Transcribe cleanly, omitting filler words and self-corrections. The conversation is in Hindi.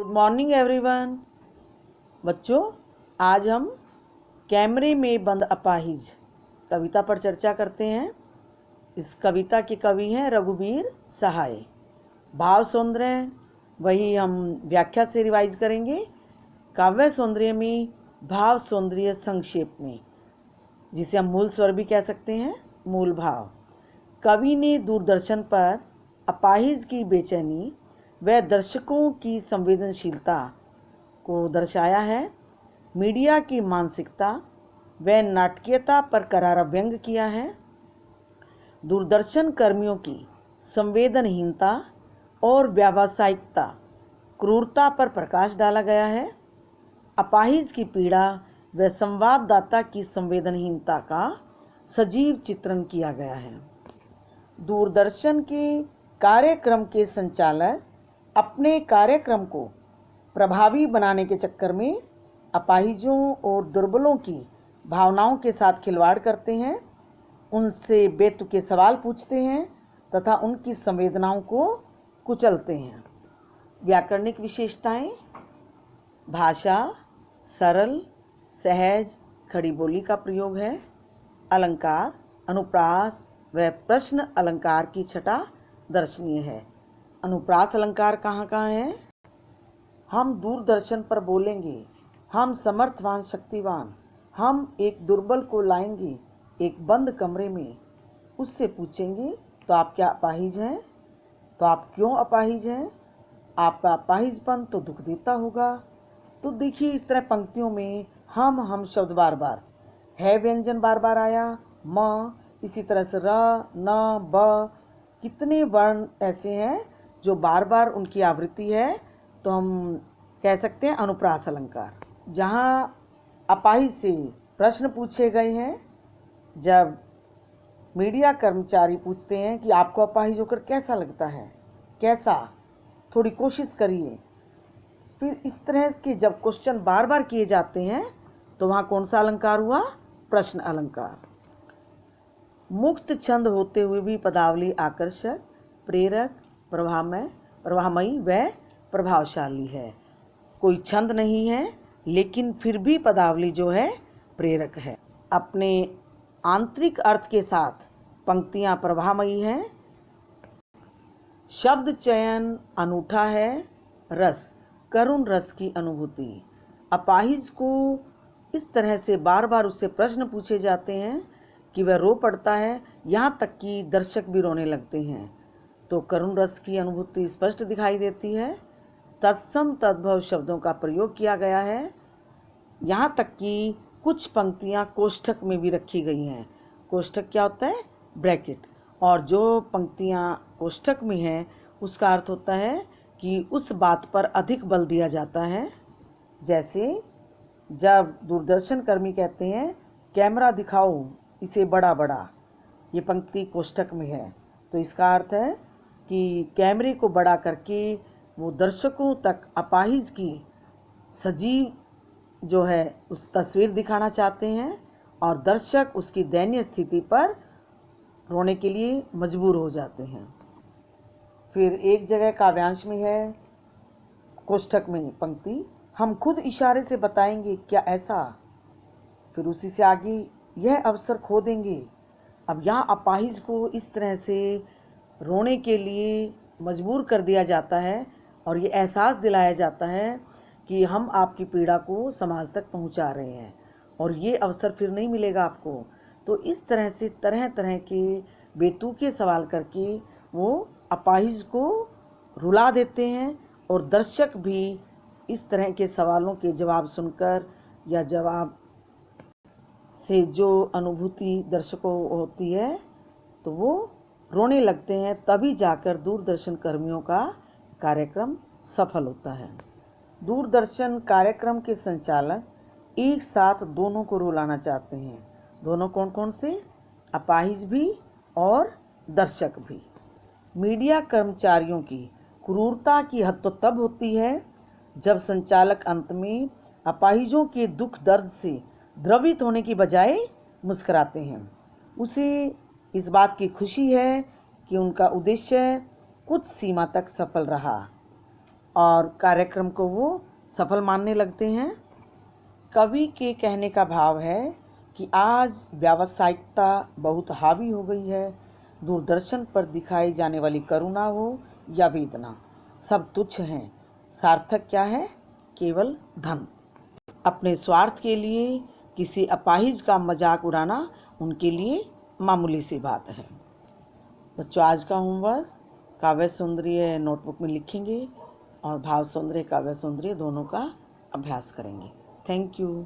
Good morning everyone. बच्चों, आज हम कैमरे में बंद अपाहिज कविता पर चर्चा करते हैं। इस कविता के कवि हैं रघुवीर सहाय। भाव सौंदर्य वही हम व्याख्या से रिवाइज करेंगे। काव्य सौंदर्य में भाव सौंदर्य संक्षेप में, जिसे हम मूल स्वर भी कह सकते हैं, मूल भाव। कवि ने दूरदर्शन पर अपाहिज की बेचैनी व दर्शकों की संवेदनशीलता को दर्शाया है। मीडिया की मानसिकता व नाटकीयता पर करारा व्यंग किया है। दूरदर्शन कर्मियों की संवेदनहीनता और व्यावसायिकता, क्रूरता पर प्रकाश डाला गया है। अपाहिज की पीड़ा व संवाददाता की संवेदनहीनता का सजीव चित्रण किया गया है। दूरदर्शन के कार्यक्रम के संचालक अपने कार्यक्रम को प्रभावी बनाने के चक्कर में अपाहिजों और दुर्बलों की भावनाओं के साथ खिलवाड़ करते हैं, उनसे बेतुके सवाल पूछते हैं तथा उनकी संवेदनाओं को कुचलते हैं। व्याकरणिक विशेषताएं: भाषा सरल, सहज, खड़ी बोली का प्रयोग है। अलंकार, अनुप्रास व प्रश्न अलंकार की छटा दर्शनीय है। अनुप्रास अलंकार कहाँ कहाँ है? हम दूरदर्शन पर बोलेंगे, हम समर्थवान शक्तिवान, हम एक दुर्बल को लाएंगे एक बंद कमरे में, उससे पूछेंगे तो आप क्या अपाहिज हैं? तो आप क्यों अपाहिज हैं? आपका अपाहिजपन तो दुख देता होगा। तो देखिए, इस तरह पंक्तियों में हम शब्द बार बार, है व्यंजन बार बार आया, म, इसी तरह से र, न, ब, कितने वर्ण ऐसे हैं जो बार बार उनकी आवृत्ति है, तो हम कह सकते हैं अनुप्रास अलंकार। जहाँ अपाहिज से प्रश्न पूछे गए हैं, जब मीडिया कर्मचारी पूछते हैं कि आपको अपाहिज होकर कैसा लगता है, कैसा, थोड़ी कोशिश करिए। फिर इस तरह के जब क्वेश्चन बार बार किए जाते हैं तो वहाँ कौन सा अलंकार हुआ? प्रश्न अलंकार। मुक्त छंद होते हुए भी पदावली आकर्षक, प्रेरक, प्रभामयी व प्रभावशाली है। कोई छंद नहीं है, लेकिन फिर भी पदावली जो है प्रेरक है। अपने आंतरिक अर्थ के साथ पंक्तियां प्रभामयी हैं। शब्द चयन अनूठा है। रस, करुण रस की अनुभूति। अपाहिज को इस तरह से बार बार उससे प्रश्न पूछे जाते हैं कि वह रो पड़ता है, यहाँ तक कि दर्शक भी रोने लगते हैं। तो करुण रस की अनुभूति स्पष्ट दिखाई देती है। तत्सम तद्भव शब्दों का प्रयोग किया गया है। यहाँ तक कि कुछ पंक्तियाँ कोष्ठक में भी रखी गई हैं। कोष्ठक क्या होता है? ब्रैकेट। और जो पंक्तियाँ कोष्ठक में हैं उसका अर्थ होता है कि उस बात पर अधिक बल दिया जाता है। जैसे जब दूरदर्शन कर्मी कहते हैं कैमरा दिखाओ इसे बड़ा बड़ा, ये पंक्ति कोष्ठक में है, तो इसका अर्थ है कि कैमरे को बड़ा करके वो दर्शकों तक अपाहिज की सजीव जो है उस तस्वीर दिखाना चाहते हैं और दर्शक उसकी दयनीय स्थिति पर रोने के लिए मजबूर हो जाते हैं। फिर एक जगह काव्यांश में है कोष्ठक में पंक्ति, हम खुद इशारे से बताएंगे क्या ऐसा, फिर उसी से आगे यह अवसर खो देंगे। अब यहाँ अपाहिज को इस तरह से रोने के लिए मजबूर कर दिया जाता है और ये एहसास दिलाया जाता है कि हम आपकी पीड़ा को समाज तक पहुँचा रहे हैं और ये अवसर फिर नहीं मिलेगा आपको। तो इस तरह से तरह तरह के बेतुके सवाल करके वो अपाहिज को रुला देते हैं और दर्शक भी इस तरह के सवालों के जवाब सुनकर या जवाब से जो अनुभूति दर्शकों होती है तो वो रोने लगते हैं। तभी जाकर दूरदर्शन कर्मियों का कार्यक्रम सफल होता है। दूरदर्शन कार्यक्रम के संचालक एक साथ दोनों को रुलाना चाहते हैं। दोनों कौन कौन से? अपाहिज भी और दर्शक भी। मीडिया कर्मचारियों की क्रूरता की हद तो तब होती है जब संचालक अंत में अपाहिजों के दुख दर्द से द्रवित होने की बजाय मुस्कुराते हैं। उसे इस बात की खुशी है कि उनका उद्देश्य कुछ सीमा तक सफल रहा। और कार्यक्रम को वो सफल मानने लगते हैं। कवि के कहने का भाव है कि आज व्यावसायिकता बहुत हावी हो गई है। दूरदर्शन पर दिखाई जाने वाली करुणा हो या वेदना, सब तुच्छ हैं। सार्थक क्या है? केवल धन। अपने स्वार्थ के लिए किसी अपाहिज का मजाक उड़ाना उनके लिए मामूली सी बात है। बच्चों, आज का होमवर्क काव्य सौंदर्य नोटबुक में लिखेंगे और भाव सौंदर्य काव्य सौंदर्य दोनों का अभ्यास करेंगे। Thank you.